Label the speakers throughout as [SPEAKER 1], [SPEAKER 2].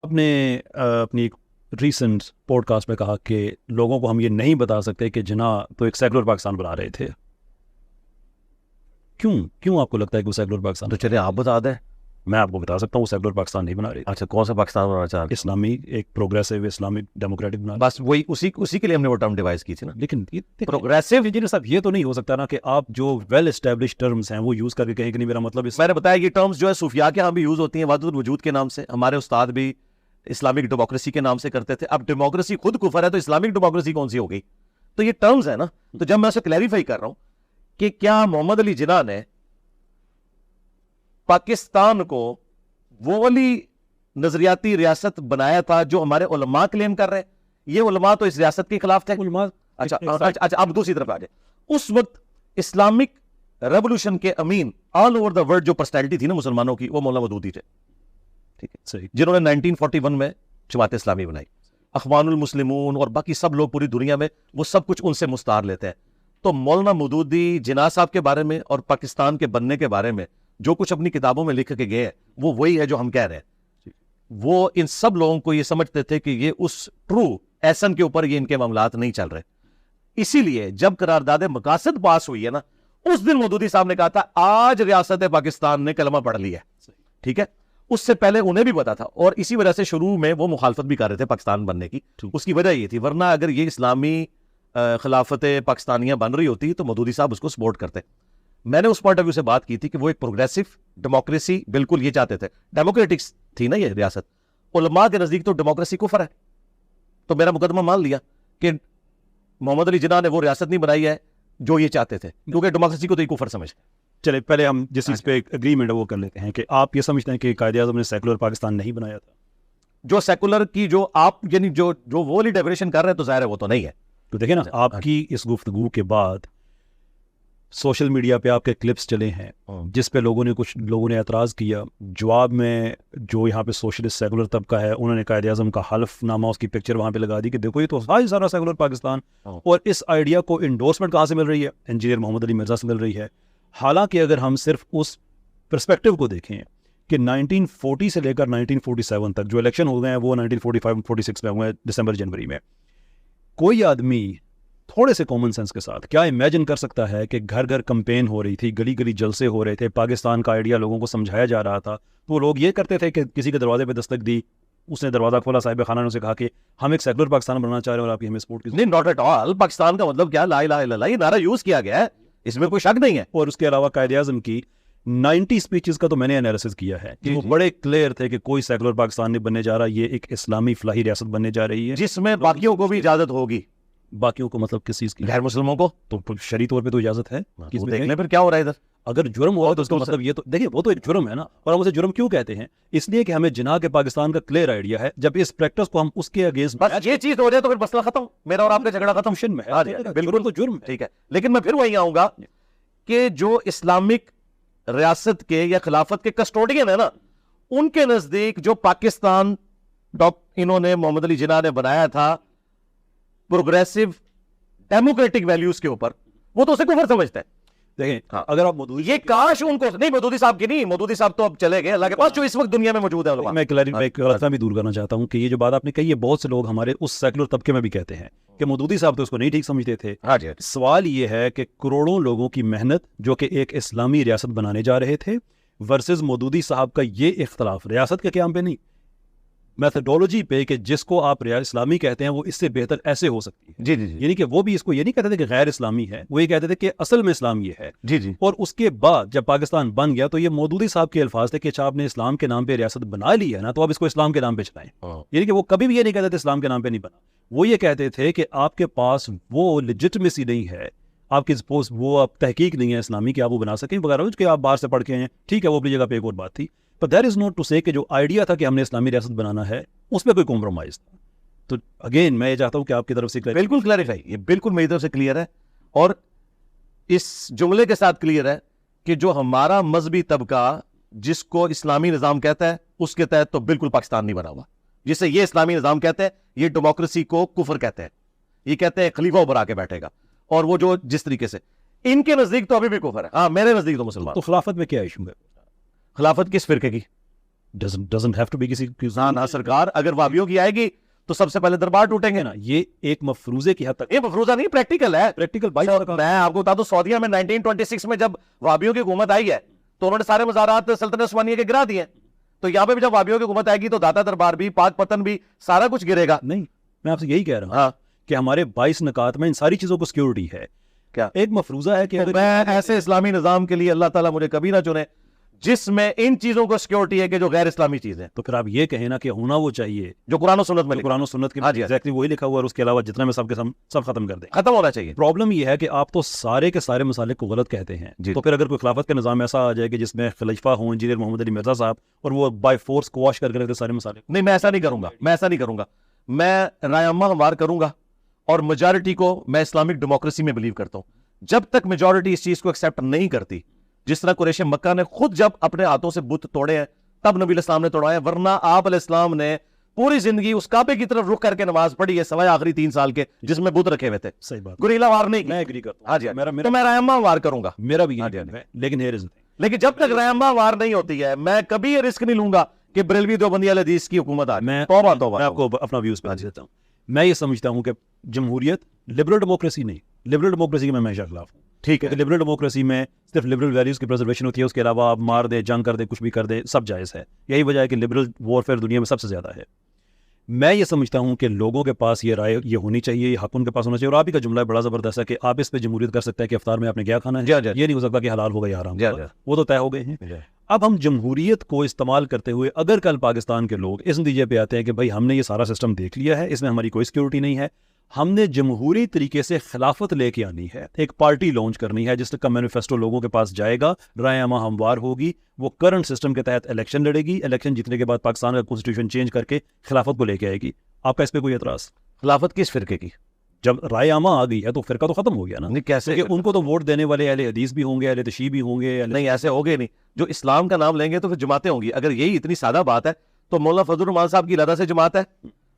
[SPEAKER 1] آپ نے اپنی ایک ریسنٹ پوڈ کاسٹ میں کہا کہ لوگوں کو ہم یہ نہیں بتا سکتے کہ جناح تو ایک سیکولر پاکستان بنا رہے تھے. کیوں آپ کو لگتا ہے کہ وہ سیکولر پاکستان؟
[SPEAKER 2] تو چلے آپ بتا دیں.
[SPEAKER 1] میں آپ کو بتا سکتا ہوں وہ سیکولر پاکستان نہیں بنا رہی.
[SPEAKER 2] اچھا کون سا پاکستان بنانا چاہ رہے؟
[SPEAKER 1] اسلامی ایک پروگریسو اسلامک ڈیموکریٹک بنا.
[SPEAKER 2] بس وہی اسی کے لیے ہم نے وہ ٹرم ڈیوائز کی تھی نا.
[SPEAKER 1] لیکن
[SPEAKER 2] پروگریسو
[SPEAKER 1] انجینئر صاحب یہ تو نہیں ہو سکتا نا کہ آپ جو ویل اسٹیبلش ٹرمز ہیں وہ یوز کر کے کہیں کہ نہیں میرا مطلب
[SPEAKER 2] میں نے بتایا یہ ٹرمز جو ہے صوفیاء کے ہاں بھی یوز ہوتی ہیں وحدت الوجود کے نام سے. ہمارے استاد بھی اسلامک ڈیموکریسی کے نام سے کرتے تھے. اب ڈیموکریسی خود کفر ہے تو اسلامک ڈیموکریسی کون سی ہو گئی؟ تو یہ ٹرمز ہے نا. تو جب میں اسے کلیریفائی کر رہا ہوں کہ کیا محمد علی جناح نے پاکستان کو وہ والی نظریاتی ریاست بنایا تھا جو ہمارے علماء کلیم کر رہے ہیں؟ یہ علماء تو اس ریاست کے خلاف تھے. اچھا اب دوسری طرف آ جائے. اس وقت اسلامک ریولوشن کے امین آل اوور دا ورلڈ جو پرسنالٹی تھی نا مسلمانوں کی وہ مولانا مودودی تھے. ٹھیک ہے صحیح. جنہوں نے 1941 میں جماعت اسلامی بنائی. اخوان المسلمون اور باقی سب لوگ پوری دنیا میں وہ سب کچھ ان سے مستعار لیتے ہیں. تو مولانا مودودی جناح صاحب کے بارے میں اور پاکستان کے بننے کے بارے میں جو کچھ اپنی کتابوں میں لکھ کے گئے ہیں وہ وہی ہے جو ہم کہہ رہے ہیں. وہ ان سب لوگوں کو یہ سمجھتے تھے کہ یہ اس ٹرو ایسن کے اوپر یہ ان کے معاملات نہیں چل رہے. اسی لیے جب قرارداد مقاصد پاس ہوئی ہے نا اس دن مودودی صاحب نے کہا تھا آج ریاست پاکستان نے کلمہ پڑھ لیا ہے. ٹھیک ہے. اس سے پہلے انہیں بھی پتا تھا اور اسی وجہ سے شروع میں وہ مخالفت بھی کر رہے تھے پاکستان بننے کی. اس کی وجہ یہ تھی ورنہ اگر یہ اسلامی خلافت پاکستانیہ بن رہی ہوتی تو مودودی صاحب اس کو سپورٹ کرتے. میں نے اس پوائنٹ آف ویو سے بات کی تھی کہ وہ ایک پروگریسو ڈیموکریسی بالکل یہ چاہتے تھے. ڈیموکریٹکس تھی نا یہ ریاست. علماء کے نزدیک تو ڈیموکریسی کفر ہے. تو میرا مقدمہ مان لیا کہ محمد علی جناح نے وہ ریاست نہیں بنائی ہے جو یہ چاہتے تھے کیونکہ ڈیموکریسی کو تو یہ کفر سمجھتے.
[SPEAKER 1] چلے پہلے ہم جس چیز پہ اگریمنٹ ہے وہ کر لیتے ہیں کہ آپ یہ سمجھتے ہیں کہ قائد اعظم نے سیکولر پاکستان نہیں بنایا تھا.
[SPEAKER 2] جو سیکولر کی جو آپ یعنی جو وہ والی ڈیفینیشن کر رہے ہیں تو ظاہر ہے وہ تو نہیں ہے.
[SPEAKER 1] تو دیکھیں نا آپ کی اس گفتگو کے بعد سوشل میڈیا پہ آپ کے کلپس چلے ہیں جس پہ کچھ لوگوں نے اعتراض کیا. جواب میں جو یہاں پہ سوشلسٹ سیکولر طبقہ ہے انہوں نے قائد اعظم کا حلف نامہ اس کی پکچر وہاں پہ لگا دی کہ دیکھو یہ تو سارا سیکولر پاکستان. اور اس آئیڈیا کو انڈورسمنٹ کہاں سے مل رہی ہے؟ انجینئر محمد علی مرزا سے مل رہی ہے. حالانکہ اگر ہم صرف اس پرسپیکٹو کو دیکھیں کہ 1940 سے لے کر 1947 تک جو الیکشن ہو گئے ہیں وہ 1945-46 میں ہوئے دسمبر جنوری میں. کوئی آدمی تھوڑے سے کامن سینس کے ساتھ کیا امیجن کر سکتا ہے کہ گھر گھر کمپین ہو رہی تھی, گلی گلی جلسے ہو رہے تھے, پاکستان کا آئیڈیا لوگوں کو سمجھایا جا رہا تھا, تو وہ لوگ یہ کرتے تھے کہ کسی کے دروازے پہ دستک دی, اس نے دروازہ کھولا, صاحب خانہ نے اسے کہا کہ ہم ایک سیکولر پاکستان بنانا چاہ رہے ہیں اور آپ کی ہمیں سپورٹ کی.
[SPEAKER 2] نہیں, ناٹ ایٹ آل. پاکستان کا مطلب کیا؟ لا الہ الا اللہ. یہ نعرہ یوز کیا گیا ہے, اس میں کوئی شک نہیں ہے.
[SPEAKER 1] اور اس کے علاوہ قائد اعظم کی 90 اسپیچز کا تو میں نے انالیسس کیا ہے کہ وہ بڑے کلیئر تھے کہ کوئی سیکولر پاکستان نہیں بننے جا رہا, یہ ایک اسلامی فلاحی ریاست بننے جا رہی ہے
[SPEAKER 2] جس میں باقیوں کو بھی اجازت ہوگی.
[SPEAKER 1] باقیوں کو مطلب کس چیز کی؟
[SPEAKER 2] غیر مسلموں کو
[SPEAKER 1] تو شرعی طور پہ تو اجازت ہے.
[SPEAKER 2] دیکھنے پھر کیا ہو رہا ہے ادھر.
[SPEAKER 1] اگر جرم ہوا تو اس کا مطلب یہ تو دیکھیں وہ تو ایک جرم ہے نا. اور ہم اسے جرم کیوں کہتے ہیں؟ اس لیے کہ ہمیں جناح کے پاکستان کا کلیئر آئیڈیا ہے. جب اس پریکٹس کو ہم اس کے اگینسٹ
[SPEAKER 2] بس یہ چیز ہو جائے تو پھر مسئلہ ختم, میرا اور آپ کا جھگڑا ختم.
[SPEAKER 1] بالکل تو جرم
[SPEAKER 2] ٹھیک ہے. لیکن میں پھر وہی آؤں گا کہ جو اسلامک ریاست کے یا خلافت کے کسٹوڈین ہے نا, ان کے نزدیک جو پاکستان انہوں نے محمد علی جناح نے بنایا تھا پروگریسو ڈیموکریٹک ویلیوز کے اوپر, وہ تو اسے کفر سمجھتے ہیں.
[SPEAKER 1] دیکھیں اگر آپ مودودی
[SPEAKER 2] یہ کاش ان کو نہیں, مودودی صاحب کی نہیں, مودودی صاحب تو اب چلے گئے اللہ کے پاس جو اس وقت دنیا میں موجود ہے.
[SPEAKER 1] میں غلط فہمی دور کرنا چاہتا ہوں کہ یہ جو بات آپ نے کہی ہے بہت سے لوگ ہمارے اس سیکولر طبقے میں بھی کہتے ہیں کہ مودودی صاحب تو اس کو نہیں ٹھیک سمجھتے تھے. سوال یہ ہے کہ کروڑوں لوگوں کی محنت جو کہ ایک اسلامی ریاست بنانے جا رہے تھے ورسز مودودی صاحب کا یہ اختلاف ریاست کے قیام پہ نہیں, میتھڈولوجی پہ کہ جس کو آپ اسلامی کہتے ہیں وہ اس سے بہتر ایسے ہو سکتی ہے.
[SPEAKER 2] جی جی جی.
[SPEAKER 1] یعنی کہ وہ بھی اس کو یہ نہیں کہتے تھے کہ غیر اسلامی ہے, وہ یہ کہتے تھے کہ اصل میں اسلام یہ ہے.
[SPEAKER 2] جی جی.
[SPEAKER 1] اور اس کے بعد جب پاکستان بن گیا تو یہ مودودی صاحب کے الفاظ تھے کہ اچھا آپ نے اسلام کے نام پہ ریاست بنا لی ہے نا تو اب اس کو اسلام کے نام پہ چلائیں. یعنی کہ وہ کبھی بھی یہ نہیں کہتے تھے اسلام کے نام پہ نہیں بنا, وہ یہ کہتے تھے کہ آپ کے پاس وہ لیجٹمیسی نہیں ہے, آپ کی سپوز وہ اب تحقیق نہیں ہے اسلامی کہ آپ وہ بنا سکیں وغیرہ, کہ آپ باہر سے پڑھ کے ہیں ٹھیک ہے وہ اپنی جگہ پہ ایک اور بات تھی. But that is not to say کہ جو آئیڈیا تھا کہ ہم نے اسلامی ریاست بنانا ہے اس پہ کوئی کمپرومائز تھا. تو اگین میں یہ چاہتا ہوں کہ آپ کی طرف سے
[SPEAKER 2] بالکل کلیریفائی, یہ بالکل میری طرف سے کلیئر ہے اور اس جملے کے ساتھ کلیئر ہے کہ جو ہمارا مذہبی طبقہ جس کو اسلامی نظام کہتا ہے اس کے تحت تو بالکل پاکستان نہیں بنا ہوا. جسے یہ اسلامی نظام کہتے ہیں یہ ڈیموکریسی کو کفر کہتے ہیں, یہ کہتے ہیں خلیفہ ابھر آ کے بیٹھے گا, اور وہ جو جس طریقے سے ان کے نزدیک تو ابھی بھی کفر ہے. ہاں میرے نزدیک تو مسلمان.
[SPEAKER 1] تو خلافت میں کیا ایشو ہے؟
[SPEAKER 2] خلافت کس فرقے کی؟
[SPEAKER 1] doesn't have to be کسی
[SPEAKER 2] نہ سرکار اگر وہابیوں کی آئے گی تو سب سے پہلے دربار ٹوٹیں گے
[SPEAKER 1] نا. یہ ایک مفروضے کی حد تک,
[SPEAKER 2] یہ مفروضہ نہیں پریکٹیکل ہے.
[SPEAKER 1] پریکٹیکل
[SPEAKER 2] میں آپ کو بتا دوں سعودیہ میں 1926 میں جب وہابیوں کی حکومت آئی ہے تو انہوں نے سارے مزارات سلطنت عثمانیہ کے گرا دیے. تو یہاں پہ بھی جب وہابیوں کی حکومت آئے گی تو داتا دربار بھی, پاک پتن بھی, سارا کچھ گرے گا.
[SPEAKER 1] نہیں, میں آپ سے یہی کہہ رہا ہوں کہ ہمارے 22 نکات میں ان ساری چیزوں کو سیکورٹی ہے.
[SPEAKER 2] کیا
[SPEAKER 1] ایک مفروضہ ہے کہ
[SPEAKER 2] میں ایسے اسلامی نظام کے لیے اللہ تعالیٰ مجھے کبھی نہ چنے جس میں ان چیزوں کو سیکورٹی ہے کہ جو غیر اسلامی چیزیں.
[SPEAKER 1] تو پھر آپ یہ کہیں نا کہ ہونا وہ چاہیے
[SPEAKER 2] جو قرآن و سنت میں
[SPEAKER 1] قرآن و سنت کے ایگزیکٹلی وہی لکھا ہوا ہے, اور اس کے علاوہ جتنا میں سب کے سب ختم کر دیں,
[SPEAKER 2] ختم ہونا چاہیے.
[SPEAKER 1] پرابلم یہ ہے کہ آپ تو سارے کے سارے مسالک کو غلط کہتے ہیں. تو پھر اگر کوئی خلافت کا نظام ایسا آ جائے کہ جس میں خلیفہ ہوں انجینئر محمد علی مرزا صاحب, اور وہ بائی فورس کوش کر کے سارے مسالک,
[SPEAKER 2] نہیں میں ایسا نہیں کروں گا, میں رائے عامہ ہموار کروں گا, اور میجارٹی کو میں اسلامک ڈیموکریسی میں بلیو کرتا ہوں. جب تک میجورٹی اس چیز کو ایکسیپٹ نہیں کرتی, جس طرح قریش مکہ نے خود جب اپنے ہاتھوں سے بت توڑے ہیں تب نبی علیہ السلام نے توڑائے, ورنہ آپ علیہ السلام نے پوری زندگی اس کعبے کی طرف رخ کر کے نماز پڑھی ہے سوائے آخری 3 سال کے جس میں بت رکھے ہوئے تھے.
[SPEAKER 1] صحیح بات,
[SPEAKER 2] گریلا وار نہیں.
[SPEAKER 1] میں ایگری کرتا ہوں.
[SPEAKER 2] ہاں جی, تو میں رائے عامہ وار کروں گا,
[SPEAKER 1] میرا بھی ہے.
[SPEAKER 2] لیکن جب تک رائے عامہ وار نہیں ہوتی ہے میں کبھی یہ رسک نہیں لوں گا کہ بریلوی دیوبندی اہل حدیث کی حکومت آ.
[SPEAKER 1] میں آپ کو اپنا ویوز پہ دیتا ہوں. میں یہ سمجھتا ہوں کہ جمہوریت لبرل ڈیموکریسی نہیں, لبرل ڈیموکریسی کے میں ہمیشہ خلاف ہوں. ٹھیک ہے, لبرل ڈیموکریسی میں صرف لبرل ویلیوز کی پرزرویشن ہوتی ہے, اس کے علاوہ آپ مار دے, جنگ کر دے, کچھ بھی کر دے, سب جائز ہے. یہی وجہ ہے کہ لبرل وارفیئر دنیا میں سب سے زیادہ ہے. میں یہ سمجھتا ہوں کہ لوگوں کے پاس یہ رائے یہ ہونی چاہیے, یہ حق ان کے پاس ہونا چاہیے. اور آپ ہی کا جملہ بڑا زبردست ہے کہ آپ اس پہ جمہوریت کر سکتے ہیں کہ افطار میں آپ نے کیا کھانا ہے, یہ نہیں ہو سکتا کہ حلال ہوگا یا حرام ہوگا, وہ تو طے ہو گئے ہیں. اب ہم جمہوریت کو استعمال کرتے ہوئے اگر کل پاکستان کے لوگ اس نتیجے پہ آتے ہیں کہ بھائی ہم نے یہ سارا سسٹم دیکھ لیا ہے, اس میں ہماری کوئی سیکورٹی نہیں ہے, ہم نے جمہوری طریقے سے خلافت لے کے آنی ہے, ایک پارٹی لانچ کرنی ہے جس کا مینیفیسٹو لوگوں کے پاس جائے گا, رائے عامہ ہموار ہوگی, وہ کرنٹ سسٹم کے تحت الیکشن لڑے گی, الیکشن جیتنے کے بعد پاکستان کا کانسٹیٹیوشن چینج کر کے خلافت کو لے کے آئے گی. آپ کا اس پہ کوئی اعتراض؟
[SPEAKER 2] خلافت کس فرقے کی؟
[SPEAKER 1] جب رائے عامہ آ گئی ہے تو فرقہ تو ختم ہو گیا نا.
[SPEAKER 2] کیسے؟
[SPEAKER 1] کہ ان کو تو ووٹ دینے والے اہل حدیث بھی ہوں گے, اہل تشیع بھی ہوں گے.
[SPEAKER 2] نہیں ایسے ہوگے نہیں, جو اسلام کا نام لیں گے تو پھر جماعتیں ہوں گی. اگر یہی اتنی سادہ بات ہے تو مولانا فضل الرحمان صاحب کی علیحدہ سے جماعت ہے,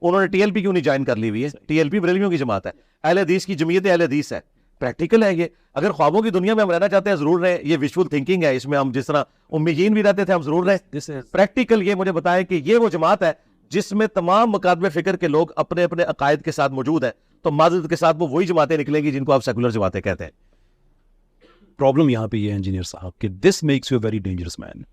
[SPEAKER 2] انہوں نے ٹی ایل پی کیوں نہیں جوائن کر لی ہوئی ہے؟ ٹی ایل پی بریلویوں کی جماعت ہے, اہل حدیث کی جمعیت اہل حدیث ہے. پریکٹیکل ہے یہ. اگر خوابوں کی دنیا میں ہم رہنا چاہتے ہیں ضرور رہیں, یہ ویژول تھنکنگ ہے, اس میں ہم جس طرح امیین بھی رہتے تھے ہم ضرور رہیں. پریکٹیکل یہ مجھے بتائے کہ یہ وہ جماعت ہے جس میں تمام مکاتب فکر کے لوگ اپنے اپنے عقائد کے ساتھ موجود ہیں, تو معذرت کے ساتھ وہ وہی جماعتیں نکلیں گی جن کو آپ سیکولر جماعتیں کہتے ہیں.
[SPEAKER 1] پرابلم یہاں پہ یہ ہے انجینئر صاحب کہ this makes you very dangerous man,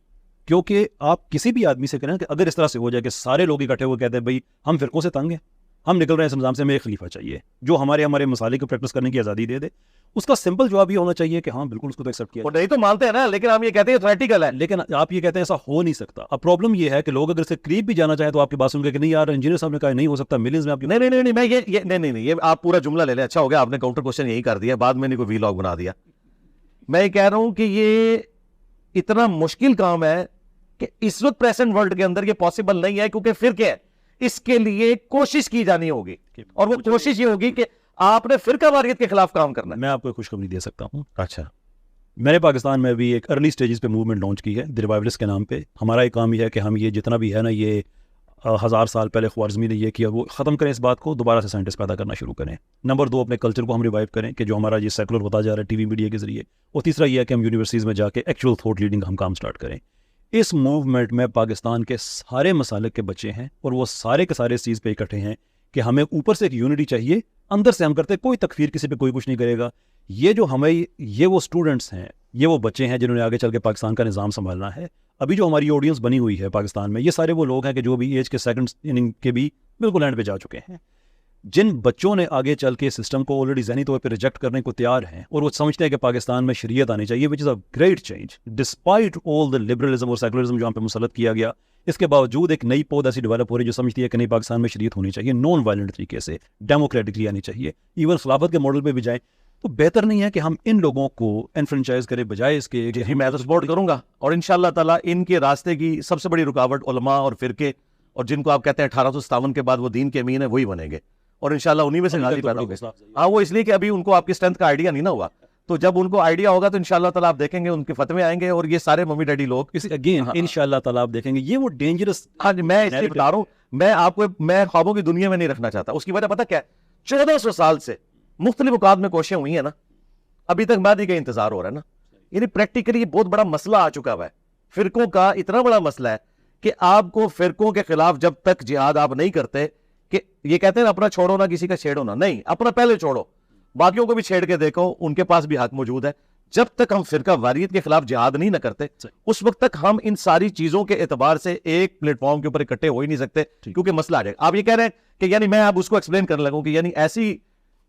[SPEAKER 1] کیونکہ آپ کسی بھی آدمی سے کہیں کہ اگر اس طرح سے ہو جائے کہ سارے لوگ اکٹھے ہوئے کہتے ہیں بھائی ہم فرقوں سے تنگ ہیں, ہم نکل رہے ہیں اس نظام سے, ہمیں ایک خلیفہ چاہیے جو ہمارے مسالے کو پریکٹس کرنے کی آزادی دے دے, اس کا سمپل جواب یہ ہونا چاہیے کہ ہاں بالکل اس کو تو ایکسیپٹ کیا.
[SPEAKER 2] نہیں تو مانتے ہیں نا, لیکن ہم یہ کہتے ہیں تھیوریٹیکل ہے,
[SPEAKER 1] لیکن آپ یہ کہتے ہیں ایسا ہو نہیں سکتا. اب پرابلم یہ ہے کہ لوگ اگر اس سے قریب بھی جانا چاہیں تو آپ کی بات سن کے کہ نہیں یار انجینئر صاحب نے کہا نہیں ہو سکتا, ملینز میں آپ کی
[SPEAKER 2] نہیں میں یہ آپ پورا جملہ لے لیں. اچھا ہو گیا آپ نے کاؤنٹر کوشچن یہی کر دیا, بعد میں نہیں کوئی وی لاگ بنا دیا. میں یہ کہہ رہا ہوں کہ یہ اتنا مشکل کام ہے کہ اس وقت پریزنٹ ورلڈ کے اندر یہ پاسبل نہیں ہے, کیونکہ پھر کیا ہے, اس کے لیے کوشش کی جانی ہوگی, اور وہ کوشش یہ ہوگی کہ آپ نے فرقہ واریت کے خلاف کام کرنا ہے.
[SPEAKER 1] میں آپ کو خوشخبری دے سکتا ہوں.
[SPEAKER 2] اچھا,
[SPEAKER 1] میں نے پاکستان میں بھی ایک ارلی سٹیجز پہ موومنٹ لانچ کی ہے, دی ریوائولسٹ کے نام پہ. ہمارا ایک کام یہ ہے کہ ہم یہ جتنا بھی ہے نا, یہ 1000 سال پہلے خوارزمی نے یہ کیا, وہ ختم کریں اس بات کو, دوبارہ سے سائنٹسٹ پیدا کرنا شروع کریں. نمبر 2 اپنے کلچر کو ہم ریوائیو کریں کہ جو ہمارا یہ سیکولر ہوتا جا رہا ہے ٹی وی میڈیا کے ذریعے. اور تیسرا یہ ہے کہ ہم یونیورسٹیز میں جا کے ایکچوئل تھاٹ لیڈنگ ہم کام سٹارٹ کریں. اس موومنٹ میں پاکستان کے سارے مسالک کے بچے ہیں, اور وہ سارے کے سارے اس چیز پہ اکٹھے ہیں کہ ہمیں اوپر سے ایک یونٹی چاہیے, اندر سے ہم کرتے کوئی تکفیر کسی پہ کوئی کچھ نہیں کرے گا. یہ جو ہمیں یہ وہ اسٹوڈنٹس ہیں, یہ وہ بچے ہیں جنہوں نے آگے چل کے پاکستان کا نظام سنبھالنا ہے. ابھی جو ہماری آڈینس بنی ہوئی ہے پاکستان میں, یہ سارے وہ لوگ ہیں کہ جو بھی ایج کے سیکنڈ اننگ کے بھی بالکل اینڈ پہ جا چکے ہیں. جن بچوں نے آگے چل کے سسٹم کو آلریڈی ذہنی طور پہ ریجیکٹ کرنے کو تیار ہیں, اور وہ سمجھتے ہیں کہ پاکستان میں شریعت آنی چاہیے, which is a great change despite all the liberalism اور سیکولرزم جو ہم پہ مسلط کیا گیا. اس کے باوجود ایک نئی پود ایسی ڈیولپ ہو رہی ہے جو سمجھتی ہے کہ نہیں, پاکستان میں شریعت ہونی چاہیے, نان وائلنٹ طریقے سے, ڈیموکریٹکلی آنی چاہیے. ایون خلافت کے ماڈل پہ بھی جائیں تو بہتر نہیں ہے کہ ہم ان لوگوں کو انفرنچائز کریں بجائے اس کے.
[SPEAKER 2] میں تو سپورٹ کروں گا, اور انشاءاللہ تعالیٰ ان کے راستے کی سب سے بڑی رکاوٹ علماء اور فرقے, اور جن کو آپ کہتے ہیں 1857 کے بعد وہ دین کے امین ہے, وہی بنیں گے, اور انشاءاللہ انہی میں سے غازی پیدا ہوں گے. ہاں, وہ اس لیے کہ ابھی ان کو آپ کی اسٹرینتھ کا آئیڈیا نہیں نا ہوا, تو جب ان کو آئیڈیا ہوگا تو انشاءاللہ تعالیٰ آپ دیکھیں گے ان کے فتوے آئیں گے, اور یہ سارے ممی ڈیڈی لوگ
[SPEAKER 1] اگین انشاءاللہ تعالیٰ آپ دیکھیں گے یہ وہ ڈینجرس.
[SPEAKER 2] ہاں میں اس لیے بتا رہا ہوں, میں آپ کو میں خوابوں کی دنیا میں نہیں رکھنا چاہتا. اس کی وجہ پتہ کیا ہے, 1400 سال سے مختلف اوقات میں کوششیں ہوئی ہیں نا, ابھی تک مہدی کا انتظار ہو رہا ہے نا. یعنی پریکٹیکلی یہ بہت بڑا مسئلہ آ چکا ہوا ہے, فرقوں کا اتنا بڑا مسئلہ ہے کہ آپ کو فرقوں کے خلاف جب تک جہاد آپ نہیں کرتے, کہ یہ کہتے ہیں اپنا چھوڑو نہ کسی کا چھیڑو نہ, نہیں, اپنا پہلے چھوڑو, باقیوں کو بھی چھیڑ کے دیکھو, ان کے پاس بھی حق موجود ہے. جب تک ہم فرقہ واریت کے خلاف جہاد نہیں نہ کرتے اس وقت تک ہم ان ساری چیزوں کے اعتبار سے ایک پلیٹ فارم کے اوپر اکٹھے ہو ہی نہیں سکتے, کیونکہ مسئلہ آ جائے گا. آپ یہ کہہ رہے ہیں کہ یعنی میں اب اس کو ایکسپلین کرنے لگوں کہ یعنی ایسی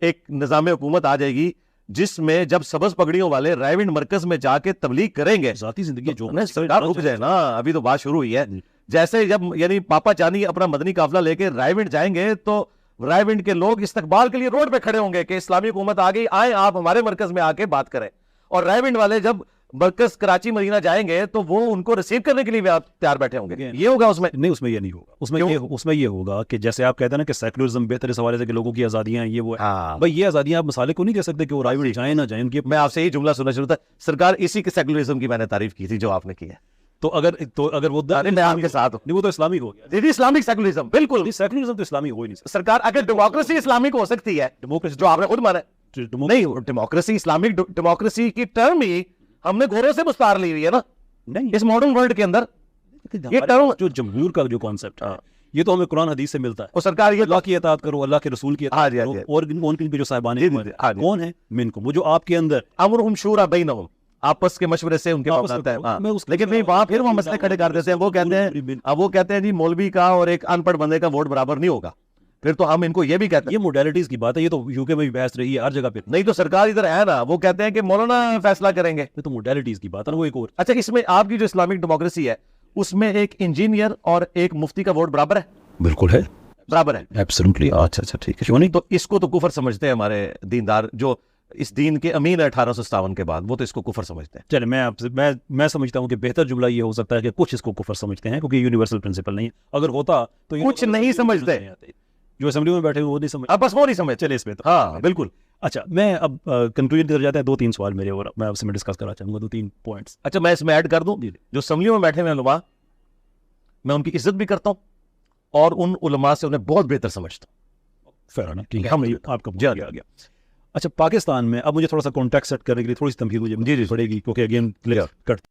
[SPEAKER 2] ایک نظام حکومت آ جائے گی جس میں جب سبز پگڑیوں والے رائے ونڈ مرکز میں جا کے تبلیغ کریں گے,
[SPEAKER 1] ذاتی زندگی جو
[SPEAKER 2] سرکار رک جائے نا, ابھی تو بات شروع ہوئی ہے. جیسے جب یعنی پاپا چانی اپنا مدنی قافلہ لے کے رائے ونڈ جائیں گے تو رائے ونڈ کے لوگ استقبال کے لیے روڈ پہ کھڑے ہوں گے کہ اسلامی حکومت آ گئی, آئیں آپ ہمارے مرکز میں آ کے بات کریں. اور رائے ونڈ والے جب مرکز کراچی مدینہ جائیں گے تو وہ ان کو ریسیو کرنے کے لیے تیار بیٹھے ہوں گے. یہ ہوگا اس میں
[SPEAKER 1] نہیں, اس میں یہ نہیں ہوگا. اس میں یہ ہوگا کہ جیسے آپ کہتے ہیں نا کہ سیکولرزم بہتر اس حوالے سے کہ لوگوں کی آزادیاں ہیں, یہ وہ ہے بھائی, یہ آزادیاں آپ مسالے کو نہیں کہہ سکتے کہ وہ رائے ونڈ جائیں نہ جائیں. ان کی
[SPEAKER 2] میں آپ سے یہی جملہ سننا شروع تھا, سرکار اسی کے سیکولرزم کی میں نے تعریف کی تھی جو آپ نے کی ہے.
[SPEAKER 1] تو اگر وہ
[SPEAKER 2] میں آپ کے ساتھ
[SPEAKER 1] نہیں, وہ تو اسلامی ہو گیا.
[SPEAKER 2] جی اسلامک سیکولرزم, بالکل
[SPEAKER 1] سیکولرزم تو اسلامی ہو ہی نہیں.
[SPEAKER 2] سرکار اگر ڈیموکریسی اسلامک ہو سکتی ہے,
[SPEAKER 1] ڈیموکریسی
[SPEAKER 2] جو آپ نے خود مانا نہیں, ڈیموکریسی اسلامک ڈیموکریسی کی ٹرم ہی ہم نے گوروں سے مستعار لی ہوئی ہے نا
[SPEAKER 1] نہیں,
[SPEAKER 2] اس ماڈرن ورلڈ کے اندر. یہ ٹرم
[SPEAKER 1] جو جمہور کا جو کانسیپٹ ہے یہ تو ہمیں قرآن حدیث سے ملتا ہے.
[SPEAKER 2] اور سرکار یہ
[SPEAKER 1] اللہ کی اطاعت کرو, اللہ کے رسول کی اطاعت کرو, اور ان کے جو صاحبان کون ہیں منکم, وہ جو آپ کے اندر
[SPEAKER 2] امرہم شورا بینہم, آپس کے مشورے سے ان کے پاس آتا ہے. لیکن نہیں, وہاں پھر وہ مسئلے کھڑے کر دیتے ہیں. وہ کہتے ہیں جی مولوی کا اور ایک ان پڑھ بندے کا ووٹ برابر نہیں ہوگا. پھر تو ہم ان کو یہ بھی کہتے ہیں,
[SPEAKER 1] یہ موڈیلٹیز کی بات ہے, یہ تو یو کے میں بھی بحث رہی ہے ہر جگہ پہ.
[SPEAKER 2] نہیں تو سرکار ادھر ہے نا, وہ کہتے ہیں کہ مولانا فیصلہ کریں گے.
[SPEAKER 1] یہ تو موڈیلٹیز کی بات ہے نا, وہ ایک اور.
[SPEAKER 2] اچھا, اس میں آپ کی جو اسلامک ڈیموکریسی ہے اس میں ایک انجینئر اور ایک مفتی کا ووٹ برابر ہے؟
[SPEAKER 1] بالکل ہے,
[SPEAKER 2] برابر ہے,
[SPEAKER 1] ایبسولوٹلی.
[SPEAKER 2] اچھا ٹھیک ہے. کیوں نہیں؟ تو اس کو تو کفر سمجھتے ہیں ہمارے دیندار جو اس دین کے امین ہے 1857 کے بعد, وہ تو اس کو کفر سمجھتے ہیں.
[SPEAKER 1] چلے, میں سمجھتا ہوں کہ بہتر جملہ یہ ہو سکتا ہے کہ کچھ اس کو کفر سمجھتے ہیں, کیونکہ یونیورسل پرنسپل نہیں. اگر ہوتا تو
[SPEAKER 2] کچھ نہیں سمجھتے,
[SPEAKER 1] جو اسمبلی میں بیٹھے وہ نہیں سمجھتے,
[SPEAKER 2] بس وہ نہیں سمجھتے.
[SPEAKER 1] چلے اس پہ تو
[SPEAKER 2] ہاں بالکل.
[SPEAKER 1] اچھا, میں اب کنکلوژن کی طرف جاتے ہیں. 2-3 سوال میرے اور میں آپ سے ڈسکس کرنا چاہوں گا, 2-3 پوائنٹس.
[SPEAKER 2] اچھا, میں اس میں ایڈ کر دوں, جو اسمبلیوں میں بیٹھے ہوئے علماء, میں ان کی عزت بھی کرتا ہوں اور ان علماء سے انہیں بہت بہتر سمجھتا ہوں.
[SPEAKER 1] فیئر ہے نا, ٹھیک ہے, آپ کا جا گیا. اچھا, پاکستان میں اب مجھے تھوڑا سا کانٹیکٹ سیٹ کرنے کے لیے تھوڑی سی تمہید مجھے پڑے گی, کیونکہ اگین کلیئر کٹ